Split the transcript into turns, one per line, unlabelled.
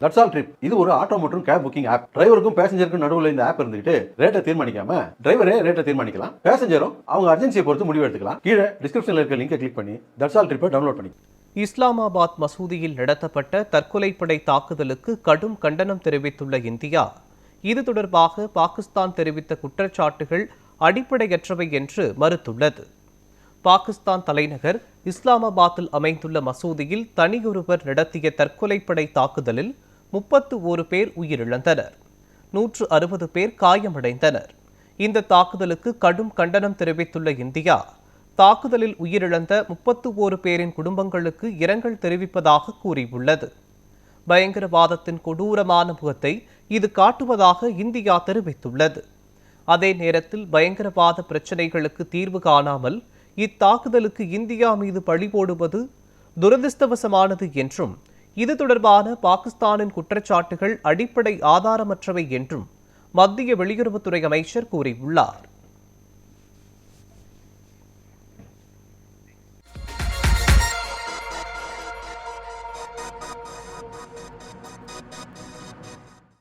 That's all trip. இது ஒரு auto மற்றும் கேப் புக்கிங் ஆப். டிரைவருக்கும் பேசஞ்சருக்கும் நடுவில் இந்த ஆப் இருந்துகிட்டு ரேட்டை தீர்மானிக்காம டிரைவரே ரேட்டை தீர்மானிக்கலாம். பேசஞ்சரும் அவங்க அர்ஜென்சியை பொறுத்து முடிவு எடுத்துக்கலாம். கீழே டிஸ்கிரிப்ஷன்ல இருக்க லிங்கை கிளிக் பண்ணி தட்ஸ் ஆல் ட்ரிப்பை டவுன்லோட் பண்ணி.
இஸ்லாமாபாத் மசூதியில் நடத்தப்பட்ட தற்கொலைப்படை தாக்குதலுக்கு கடும் கண்டனம் தெரிவித்துள்ள இந்தியா, இது தொடர்பாக பாகிஸ்தான் தெரிவித்த குற்றச்சாட்டுகள் அடிப்படையற்றவை என்று மறுத்துள்ளது. பாகிஸ்தான் தலைநகர் இஸ்லாமாபாத்தில் அமைந்துள்ள மசூதியில் தனியொருவர் நடத்திய தற்கொலைப்படை தாக்குதலில் 31 பேர் உயிரிழந்தனர், 160 பேர் காயமடைந்தனர். இந்த தாக்குதலுக்கு கடும் கண்டனம் தெரிவித்துள்ள இந்தியா, தாக்குதலில் உயிரிழந்த 31 பேரின் குடும்பங்களுக்கு இரங்கல் தெரிவிப்பதாக கூறியுள்ளது. பயங்கரவாதத்தின் கொடூரமான முகத்தை இது காட்டுவதாக இந்தியா தெரிவித்துள்ளது. அதே நேரத்தில் பயங்கரவாத பிரச்சினைகளுக்கு தீர்வு காணாமல் இத்தாக்குதலுக்கு இந்தியா மீது பழி போடுவது துரதிர்ஷ்டவசமானது என்றும், இது தொடர்பான பாகிஸ்தானின் குற்றச்சாட்டுகள் அடிப்படை ஆதாரமற்றவை என்றும் மத்திய வெளியுறவுத்துறை அமைச்சர் கூறியுள்ளார்.